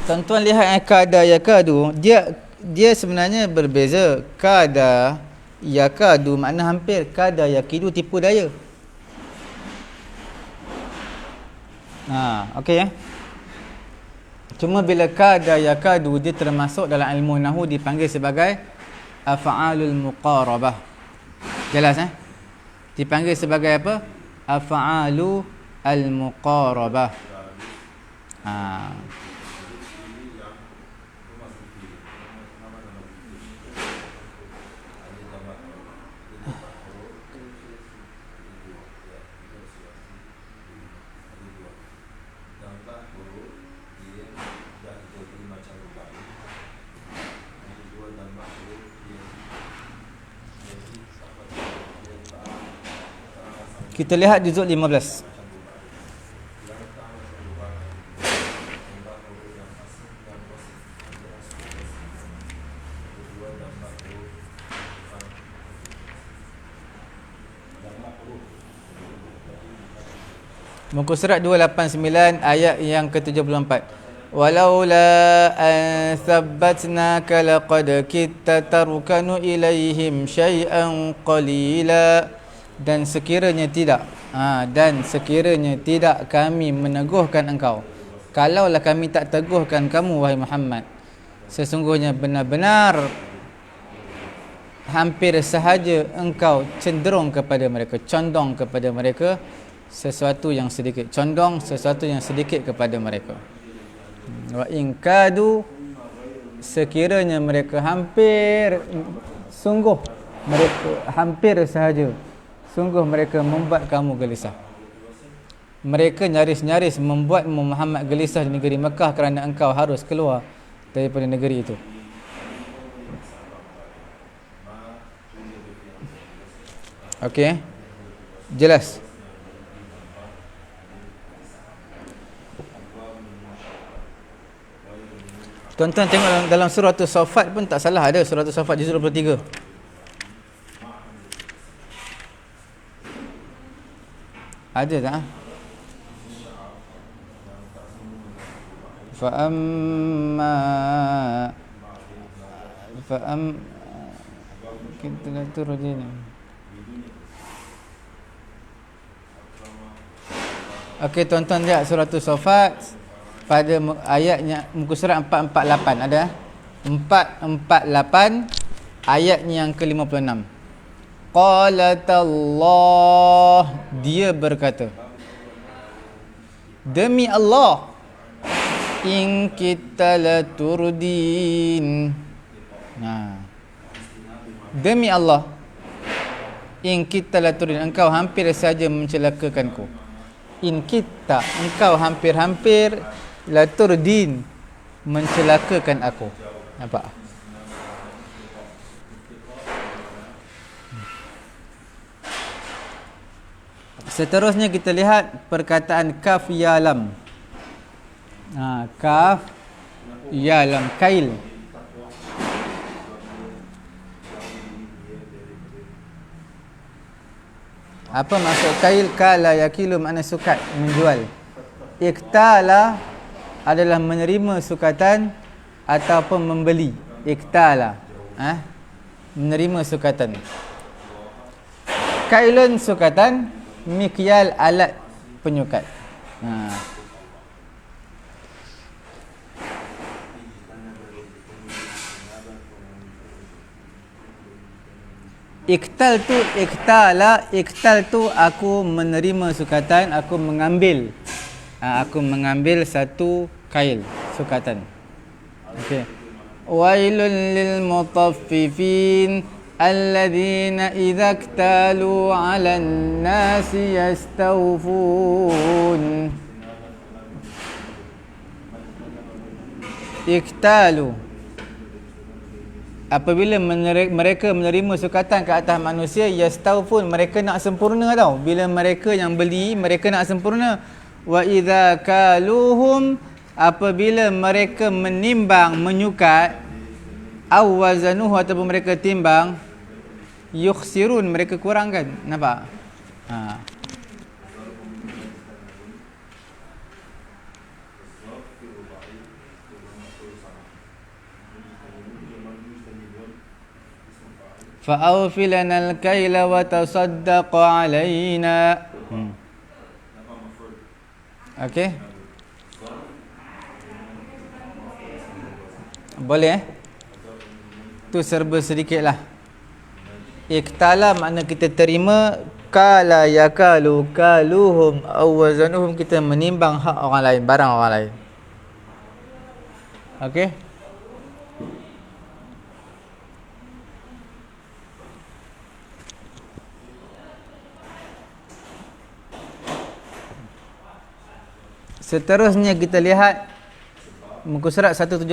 Tuan-tuan lihat kada yakadu, dia sebenarnya berbeza. Kada yakadu makna hampir, kada yakidu tipu daya. Okey ya. Cuma bila kada yakadu dia termasuk dalam ilmu nahwu dipanggil sebagai af'alul muqarabah. Jelas dipanggil sebagai apa? Af'alu al-muqarabah. Kita lihat juzuk 15. Muka surat 289 ayat yang ke-74. Walaula an thabbatnaka laqad kitta tarkanu ilaihim syai'an qalila. Dan sekiranya tidak kami meneguhkan engkau, kalaulah kami tak teguhkan kamu wahai Muhammad, sesungguhnya benar-benar hampir sahaja engkau cenderung kepada mereka, condong kepada mereka sesuatu yang sedikit, condong sesuatu yang sedikit kepada mereka. Wa in kadu, sekiranya mereka hampir, sungguh mereka hampir sahaja, sungguh mereka membuat kamu gelisah. Mereka nyaris-nyaris membuat Muhammad gelisah di negeri Mekah kerana engkau harus keluar daripada negeri itu. Okey, jelas. Tuan-tuan tengok dalam surah As-Saffat pun tak salah, ada surah As-Saffat juzuk 23. Ada tak? Kita dah turun je ni. Okey, tuan-tuan lihat surah As-Saffat pada ayatnya muka surat 448 ada 448 ayatnya yang ke-56. Qalatallah, dia berkata, demi Allah, in kita laturdin. Demi Allah, in kita laturdin, engkau hampir saja mencelakakanku. In kita, engkau hampir-hampir, laturdin, mencelakakan aku. Nampak? Seterusnya kita lihat perkataan kaf ya lam. Kaf ya lam, kail. Apa maksud kail? Kala yakilu makna sukat, menjual. Iktala adalah menerima sukatan ataupun membeli. Iktala, menerima sukatan. Kailun sukatan, mikyal alat penyukat. Iktal tu aku menerima sukatan, aku mengambil satu kail sukatan. Okey. Wailul lil mutaffifin alladzina idza iktalu 'alan nasi yastawfun. Iktalu, apabila mereka menerima sukatan ke atas manusia, yastawfun, mereka nak sempurna tau. Bila mereka yang beli, mereka nak sempurna. Wa idza kaluhum, apabila mereka menimbang, menyukat, aw wazanuhu, ataupun mereka timbang, yukhsirun, mereka kurangkan. Nampak? Fa'awfi lana al-kaila wa tasaddaq alaina. Okey. Boleh tu serba sedikitlah. Iktala makna kita terima, kala yakalu kaluhum aw wazanuhum, kita menimbang hak orang lain, barang orang lain. Okey. Seterusnya kita lihat muka surat 179.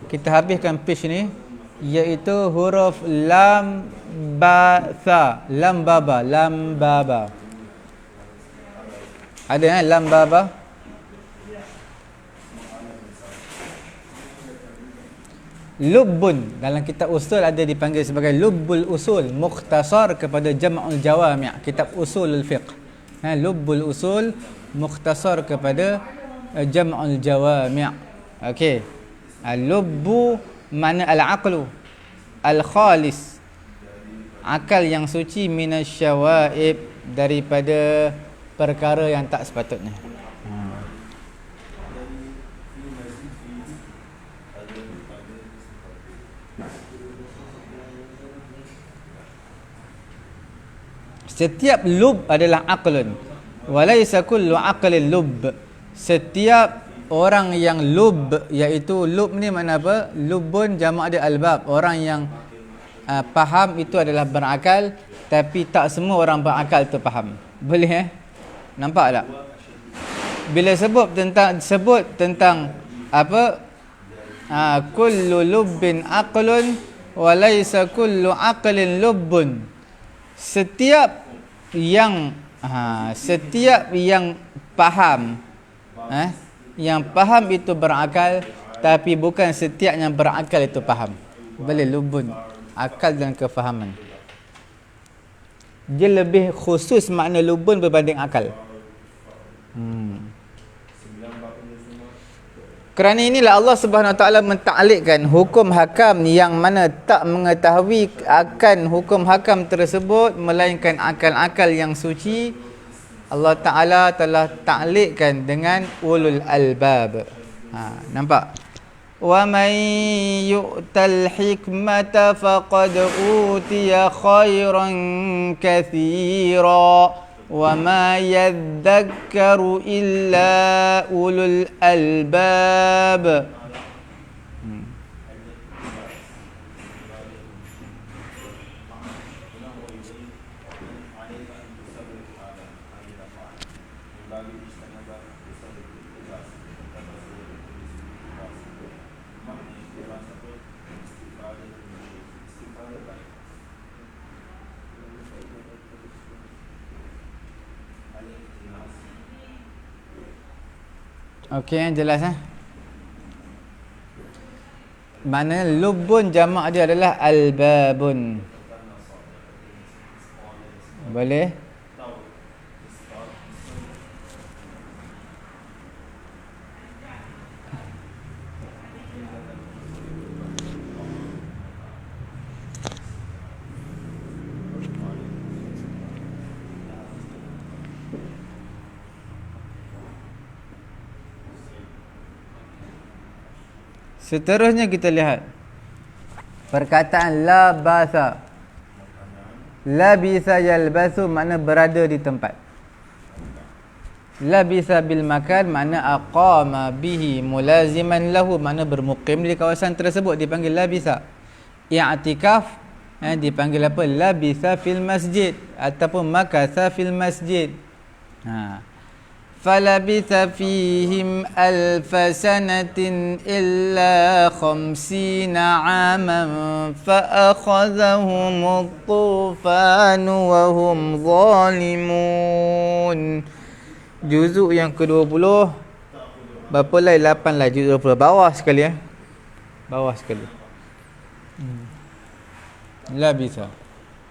Kita habiskan page ni, iaitu huruf lam ba tha, lam baba, lam baba. Ada lam baba? Lubbun, dalam kitab usul ada dipanggil sebagai lubbul usul, mukhtasar kepada jam'ul jawami', kitab usulul fiqh. Lubbul usul mukhtasar kepada jam'ul jawami'. Okey. Al-lubbu mana al-aqlu al-khalis, akal yang suci, minasyawaib, daripada perkara yang tak sepatutnya. Setiap lub adalah aqlun, walaysa kullu aqlin lub. Setiap orang yang lub, iaitu lub ni makna apa? Lubun jamak dia albab, orang yang faham itu adalah berakal, tapi tak semua orang berakal tu faham. Boleh nampak tak? Bila sebut tentang apa? Kullu lubbin aqlun walaysa kullu aqlin lubbun. Setiap yang faham, yang faham itu berakal, tapi bukan setiap yang berakal itu faham. Boleh lubun, akal dan kefahaman. Dia lebih khusus makna lubun berbanding akal. Kerana inilah Allah Subhanahu Wa Taala mentaklikkan hukum hakam yang mana tak mengetahui akan hukum hakam tersebut melainkan akal-akal yang suci. Allah Ta'ala telah taklikkan dengan ulul albab. Nampak? Wa man yu'tal hikmata faqad utiya khairan katsira wa ma yadhakkaru illa ulul albab. Okey, jelas Mana lubun jamak dia adalah albabun. Boleh? Seterusnya kita lihat perkataan la basa. Labisa yalbasu makna berada di tempat. Labisa bil makan makna aqama bihi mulaziman lahu, makna bermukim di kawasan tersebut dipanggil labisa. I'tikaf dipanggil apa? Labisa fil masjid ataupun makatha fil masjid. فَلَبِثَ فِيهِمْ أَلْفَ سَنَةٍ إِلَّا 50 عَامًا فَأَخَذَهُمُ الطُّوفَانُ وَهُمْ ظَالِمُونَ. Juzuk yang ke-20 berapa lai? 8 lai juzuk 20. Bawah sekali Bawah sekali. Labisa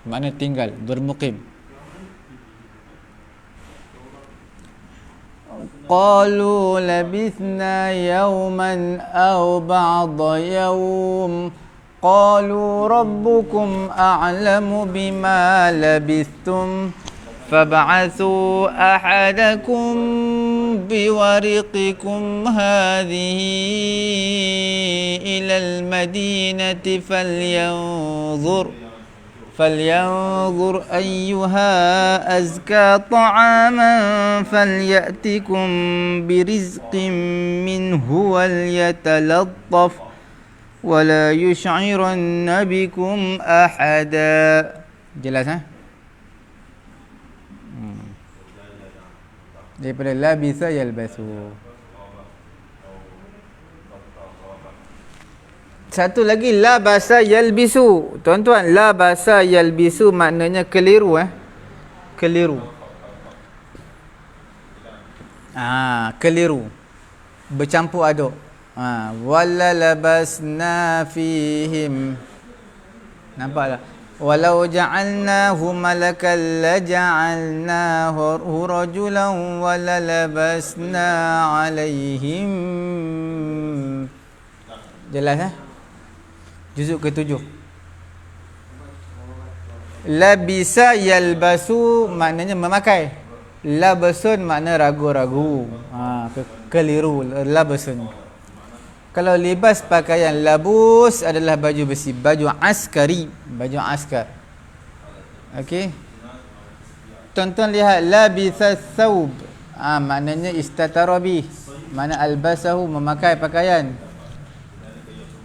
makna tinggal, bermukim. Qalu labithna yawman aw ba'da yawm qalu rabbukum a'lamu bima labithtum fab'athu ahadakum biwariqikum hadhihi ila al-madinati falyanzur ayyuha azka ta'aman falyatikum birizqin minhu walyatalattaf wala yush'iranna bikum ahada. Jelas daripada labisa yalbasu. Satu lagi labasa yalbisu. Tuan-tuan, labasa yalbisu maknanya keliru keliru. Keliru. Bercampur aduk. Wala labasna fihim. Nampak tak? Walau ja'alnahu malakan laja'alnahu rajulan wala labasna alaihim. Jelas Juzuk ke-7. Labisa yalbasu maknanya memakai. Labasun makna ragu-ragu. Keliru labasun. Kalau libas pakaian, labus adalah baju besi, baju askari, baju askar. Okey. Tonton lihat labisa thawb. Maknanya istatarabi. Makna albasahu memakai pakaian.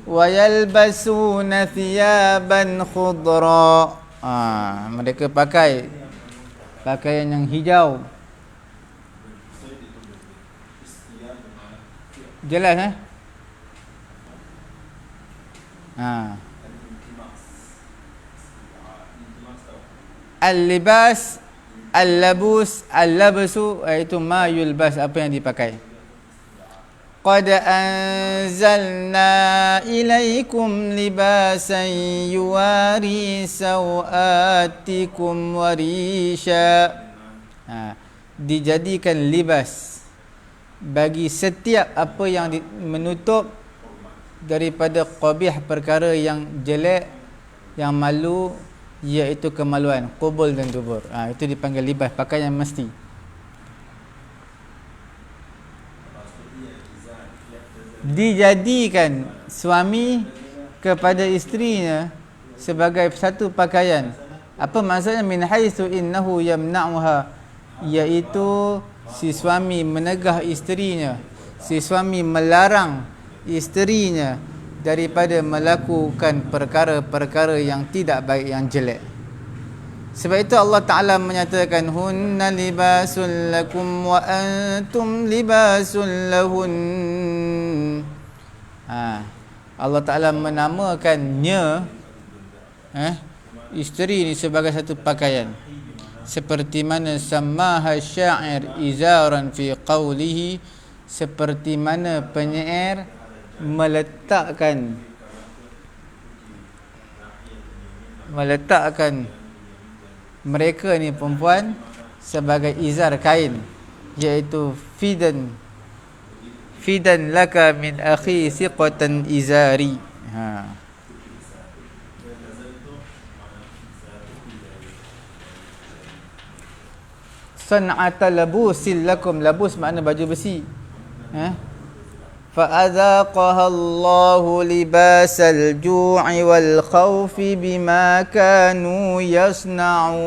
Wa yalbasuna thiyaban khudra. Mereka pakai pakaian yang hijau. Jelas Al-libas, al-labus, al-labasu iaitu ma yulbas, apa yang dipakai. Qad anzalna ilaikum libasan yuwari sawatikum warisha. Dijadikan libas bagi setiap apa yang menutup daripada qabih, perkara yang jelek, yang malu, iaitu kemaluan, qubul dan dubur. Itu dipanggil libas, pakaian mesti. Dijadikan suami kepada isterinya sebagai satu pakaian. Apa maksudnya? Min haitsu innahu yamna'uha, iaitu si suami menegah isterinya, si suami melarang isterinya daripada melakukan perkara-perkara yang tidak baik, yang jelek. Sebab itu Allah Ta'ala menyatakan hunna libasul lakum wa antum libasul lahun. Allah Ta'ala menamakannya isteri ini sebagai satu pakaian, seperti mana samaha syair izaran fi qawlihi, seperti mana penyair meletakkan mereka ni perempuan sebagai izar, kain, iaitu fidan laka min akhi siqatan izari. San'ata labusil lakum, labus makna baju besi. فَأَذَاقَهَا اللَّهُ لِبَاسَ الْجُوعِ وَالْخَوْفِ بِمَا كَانُوا يَصْنَعُونَ.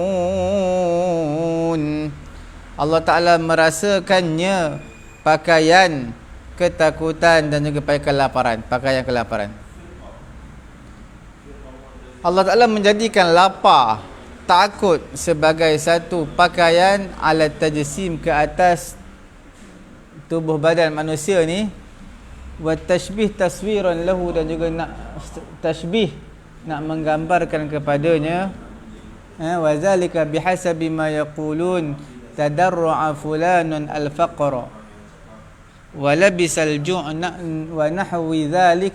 Allah Ta'ala merasakannya pakaian ketakutan dan juga pakaian kelaparan. Allah Ta'ala menjadikan lapar, takut sebagai satu pakaian alat tajsim ke atas tubuh badan manusia ni. Wa tashbih taswiran lahu, dan juga nak tashbih, nak menggambarkan kepadanya. Wa zalika bihasabi ma yaqulun tadarru'a fulanun al-faqra wa labisal ju'na wa nahwi dhalik.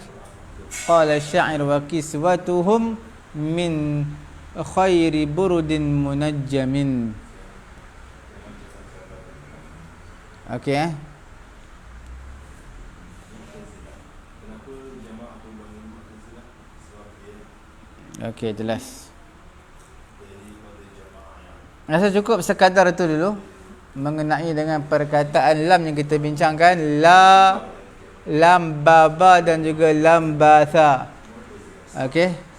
Qala asy-sya'ir wa kiswatuhum min khairi burudin munajjamin. Okey. Okey, jelas. Rasa cukup sekadar itu dulu mengenai dengan perkataan lam yang kita bincangkan, la, lam baba dan juga lam batha. Okey.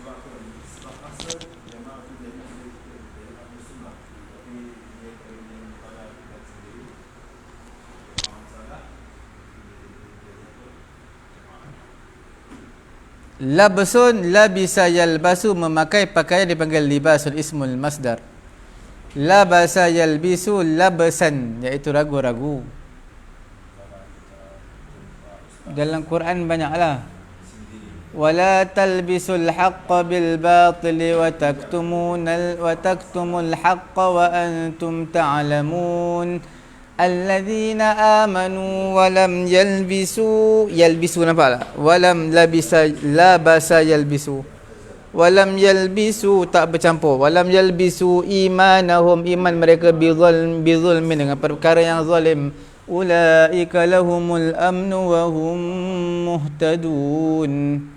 Labsun, labisa yalbasu, memakai pakaian dipanggil libasul ismul masdar. Labasa yalbisu labsan, iaitu ragu-ragu. Dalam Quran banyaklah. Wala talbisul haqqa bil batili wa taktumul haqqa wa antum ta'lamun. Alladzina amanu wa lam yalbisu, yalbisu nampak tak? Walam labisa, labasa yalbisu. Walam yalbisu, tak bercampur. Walam yalbisu imanahum, iman mereka bizulmin, dengan perkara yang zalim. Ulaika lahumul amnu wa hum muhtadun.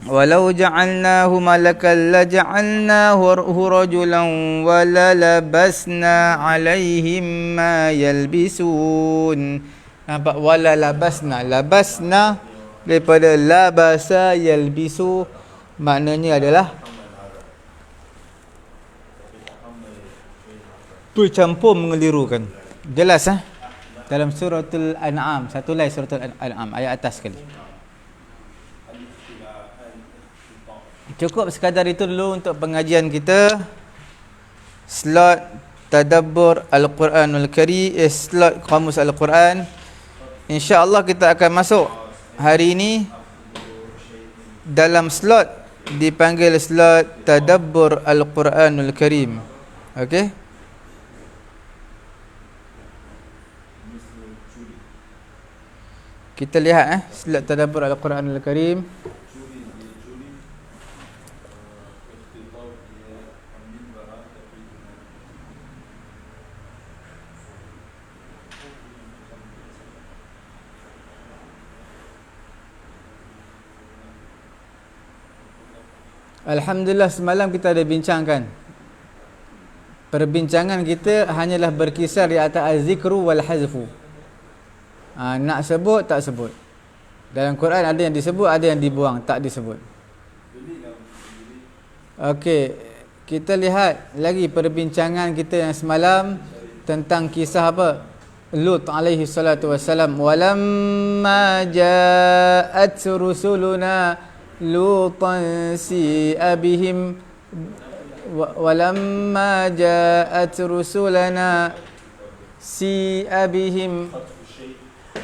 Walau ja'alnahu malakan laja'alnahu rajulan walalabasna alaihim ma yalbisun. Nampak? Walalabasna, labasna daripada labasa yalbisu, maknanya adalah bercampur, mengelirukan. Jelas dalam suratul An'am, satu lagi suratul An'am ayat atas sekali. Cukup sekadar itu dulu untuk pengajian kita. Slot tadabbur Al-Quranul Karim, slot Qamus Al-Quran. InsyaAllah kita akan masuk hari ini dalam slot dipanggil slot tadabbur Al-Quranul Karim. Okey. Kita lihat slot tadabbur Al-Quranul Karim. Alhamdulillah, semalam kita ada bincangkan. Perbincangan kita hanyalah berkisar di atas az-zikru wal hazfu. Nak sebut, tak sebut. Dalam Quran ada yang disebut, ada yang dibuang, tak disebut. Okey, kita lihat lagi perbincangan kita yang semalam tentang kisah apa? Lut alaihi salatu wassalam. Walamma ja'at rusuluna lutan si'a bihim walamma ja'at rusulana si'a bihim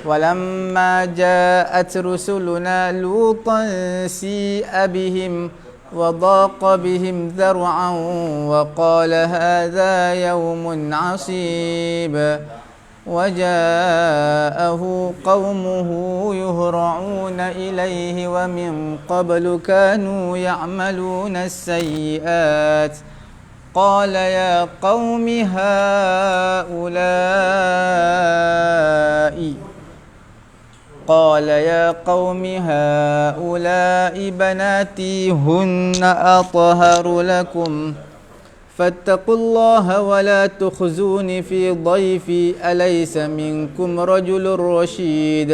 walamma ja'at rusuluna lutan si'a bihim wa dhaqa bihim dhar'an wa qala hadha yawmun 'asib وجاءه قومه يهرعون إليه ومن قبل كانوا يعملون السيئات قال يا قوم هؤلاء بناتي هن أطهر لكم فاتقوا الله ولا تخزوني في ضيفي أليس منكم رجل رشيد.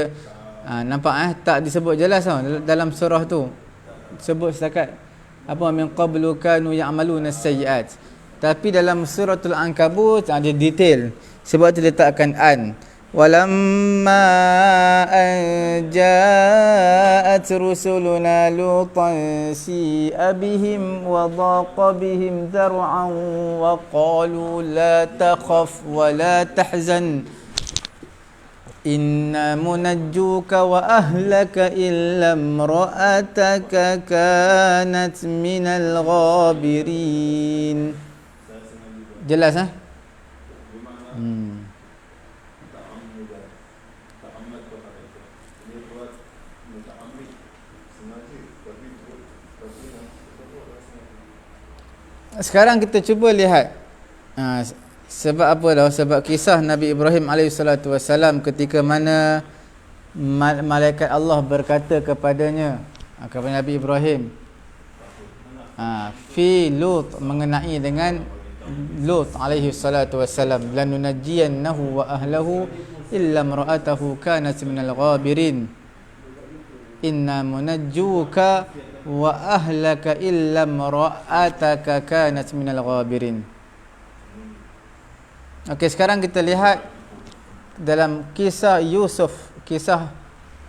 Nampak tak disebut jelas dalam surah tu. Sebut setakat apa, min qablu kanu ya'maluna as-sayyi'at. Tapi dalam suratul Ankabut ada detail. Sebab tu letakkan an. Walamma an ja'at rusuluna lutan si'a bihim wa dhaqa bihim dhar'an wa qalu la takhaf wa la tahzan inna munajjuka wa ahlaka illa imra'ataka kanat minal ghabirin. Jelas Sekarang kita cuba lihat sebab apa dah? Sebab kisah Nabi Ibrahim AS ketika mana malaikat Allah berkata kepadanya, kepada Nabi Ibrahim, fi Lut, mengenai dengan Lut alaihi salatu wassalam, lanunajjiyannahu wa ahlahu illa imra'atahu kanat minal ghabirin, inna munajjuka wa ahlaka illa imra'ataka kanat minal ghabirin. Okey, sekarang kita lihat dalam kisah Yusuf, kisah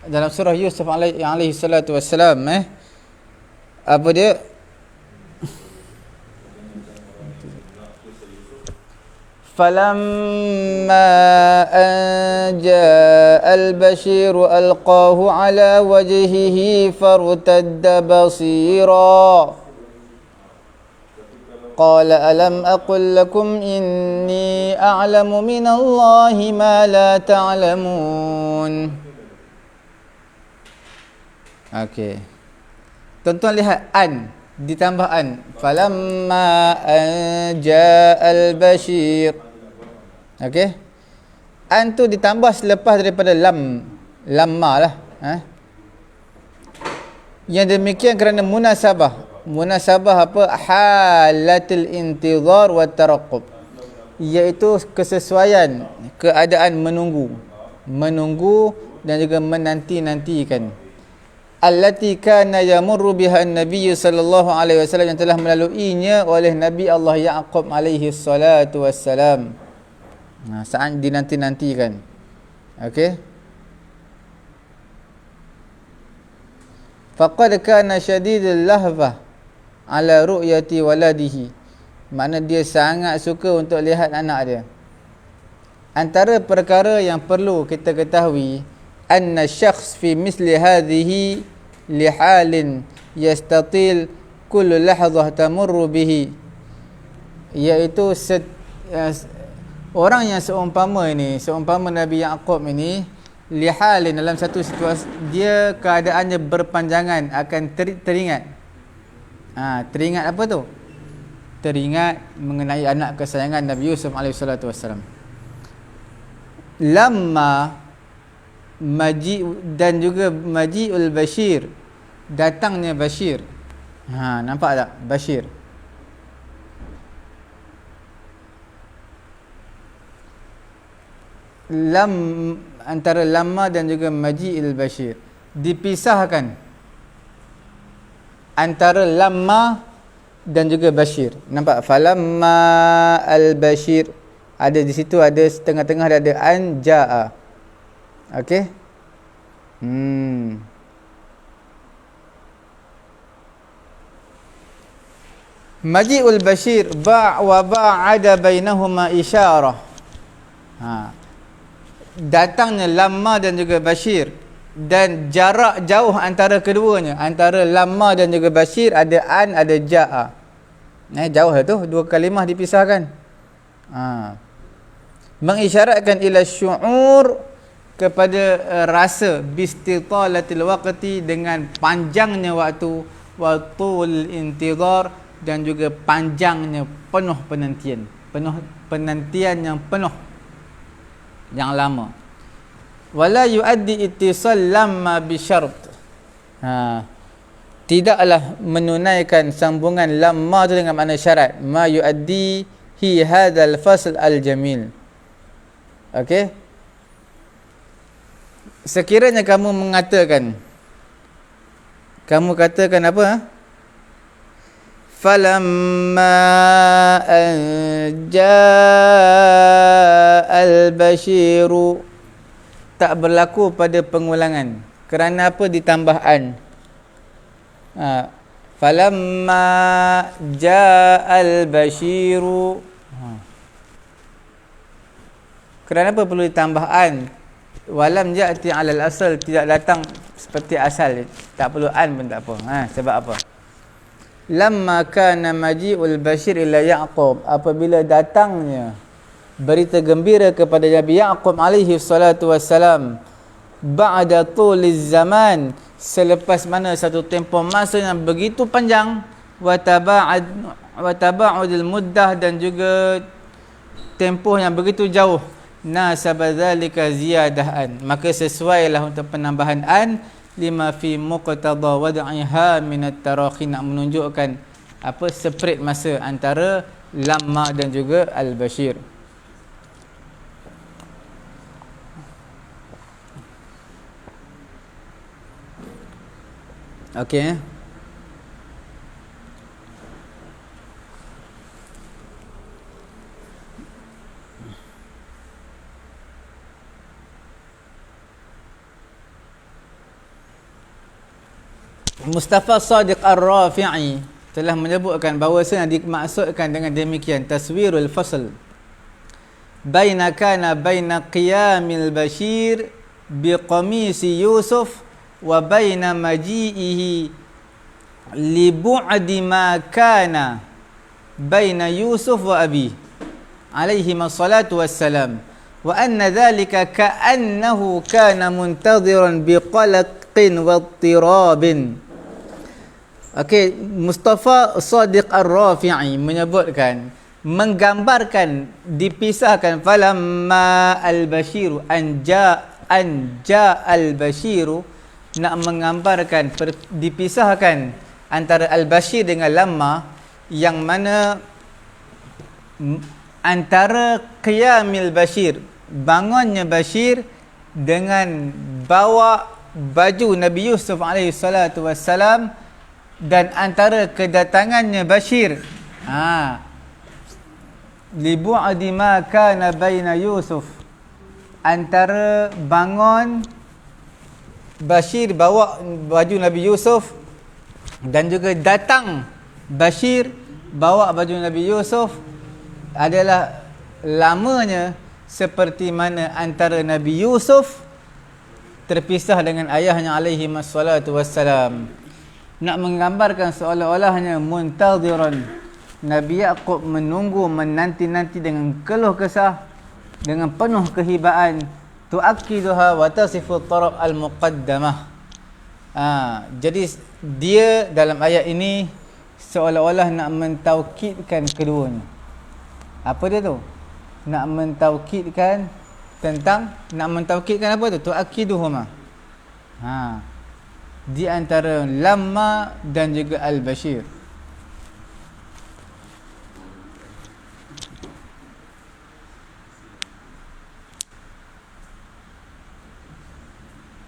dalam surah Yusuf alaihi salatu wassalam, apa dia? فَلَمَّا أَنْ جَاءَ الْبَشِيرُ أَلْقَاهُ عَلَى وَجْهِهِ فَارْتَدَّ بَصِيرًا قَالَ أَلَمْ أَقُلْ لَكُمْ إِنِّي أَعْلَمُ مِنَ اللَّهِ مَا لَا تَعْلَمُونَ. Okey. Tuan-tuan lihat an, ditambah an. فَلَمَّا أَنْ جَاءَ الْبَشِيرُ. Okey. An tu ditambah selepas daripada lamma lah. Yang demikian kerana munasabah. Munasabah apa? Halatul intizar wa taraqqub. Iaitu kesesuaian keadaan menunggu dan juga menanti-nantikan. Allati kana yamurru biha an-nabiy sallallahu alaihi wasallam, yang telah melaluinya oleh Nabi Allah Yaqub alaihi salatu wassalam. Saat dinanti-nantikan. Okey. Faqad kana syadidul lahfah ala ru'yati waladihi. Makna dia sangat suka untuk lihat anak dia. Antara perkara yang perlu kita ketahui, anna syakhs fi misli hadhihi lihalin yastatil kullu lahzah tamurru bihi, iaitu orang yang seumpama Nabi Yaqub ini, lihalin, dalam satu situasi dia keadaannya berpanjangan akan teringat. Teringat apa tu? Teringat mengenai anak kesayangan Nabi Yusuf alaihissalatu wassalam. Lamma maji, dan juga maji'ul Bashir, datangnya Bashir. Nampak tak? Bashir. Antara lamma dan juga maji'il Bashir dipisahkan antara lamma dan juga Bashir. Nampak? Falamma al-Bashir, ada di situ, ada setengah-tengah ada an jaa. Okey. Maji'ul Bashir wa ba'ada bainahuma isyarah. Datangnya lamma dan juga Bashir, dan jarak jauh antara keduanya, antara lamma dan juga Bashir ada an, ada jaa. Jauh lah tu, dua kalimah dipisahkan. Mengisyaratkan ila syu'ur, kepada rasa, bistitalatil waqti, dengan panjangnya waktu, wa tul intizar, dan juga panjangnya penuh penantian, yang penuh, yang lama. Wala yuaddi ittisal lamma bi syart. Tidaklah menunaikan sambungan lamma tu dengan makna syarat. Ma yuaddi hi hadzal fasl al jamil. Okey. Sekiranya kamu katakan apa? Falamma jaa al-bashiru, tak berlaku pada pengulangan. Kerana apa ditambah an? Falamma jaa al-bashiru. Kerana apa perlu ditambah an? Walam ya'ti 'alal asal, tidak datang seperti asal, tak perlu an pun tak apa. Sebab apa? Lamma kana maji'ul Bashir ila Yaqub, apabila datangnya berita gembira kepada Nabi Yaqub alaihi salatu wassalam, ba'da tuliz zaman, selepas mana satu tempoh masa yang begitu panjang, wa taba'ad wa taba'udul muddah, dan juga tempoh yang begitu jauh, nasaba dzalika ziyadahan, maka sesuailah untuk penambahan an lima fi muqtada wad'iha min at-tarakhi, nak menunjukkan apa separate masa antara lamma dan juga al-bashir. Okey. Mustafa Sadiq Ar-Rafi'i telah menyebutkan bahawasanya dimaksudkan dengan demikian taswirul fasl baina kana baina qiyamil bashir biqamisi Yusuf wa baina maji'ihi li bu'di ma kana baina Yusuf wa abi alaihi wassalatu wassalam, wa anna dhalika ka'annahu kana muntadhiran biqalaqin wa tirabin. Okey, Mustafa Sadiq Ar-Rafi'i menyebutkan, menggambarkan dipisahkan falamma al-bashiru anja al-bashiru, nak menggambarkan dipisahkan antara al-bashir dengan lamma, yang mana antara qiyamil bashir, bangunnya Bashir, dengan bawa baju Nabi Yusuf alaihi salatu wassalam, dan antara kedatangannya Bashir li bu'di ma kana baina Yusuf, antara bangun Bashir bawa baju Nabi Yusuf, dan juga datang Bashir bawa baju Nabi Yusuf, adalah lamanya seperti mana antara Nabi Yusuf terpisah dengan ayahnya alaihi wassalatu wassalam. Nak menggambarkan seolah-olahnya muntadhiran, Nabi Yaqub menunggu, menanti-nanti dengan keluh kesah, dengan penuh kehibaan, tu'akkiduha wa tasifu taraf al-muqaddamah. Jadi dia dalam ayat ini seolah-olah nak mentaukidkan keduanya. Apa dia tu? Nak mentaukidkan tentang, nak mentaukidkan apa tu? Tu'akkiduhuma. Di antara lamma dan juga al-bashir.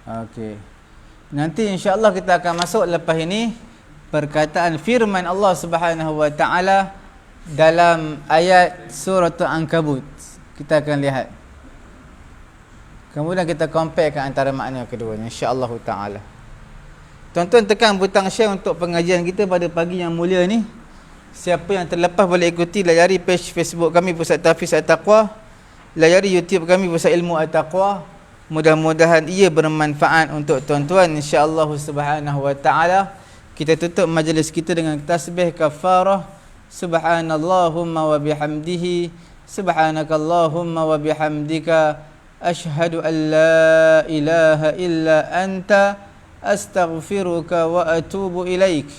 Okey. Nanti insya-Allah kita akan masuk lepas ini perkataan firman Allah Subhanahu wa taala dalam ayat surah Al-Ankabut. Kita akan lihat. Kemudian kita comparekan antara makna keduanya insya-Allah taala. Tuan-tuan tekan butang share untuk pengajian kita pada pagi yang mulia ni. Siapa yang terlepas boleh ikuti, layari page Facebook kami Pusat Tahfiz At-Taqwa, layari YouTube kami Pusat Ilmu At-Taqwa. Mudah-mudahan ia bermanfaat untuk tuan-tuan insya-Allah subhanahu wa ta'ala. Kita tutup majlis kita dengan tasbih kafarah. Subhanallahumma wa bihamdihi, subhanakallahumma wa bihamdika, ashhadu an la ilaha illa anta, astaghfiruka wa atubu ilaik.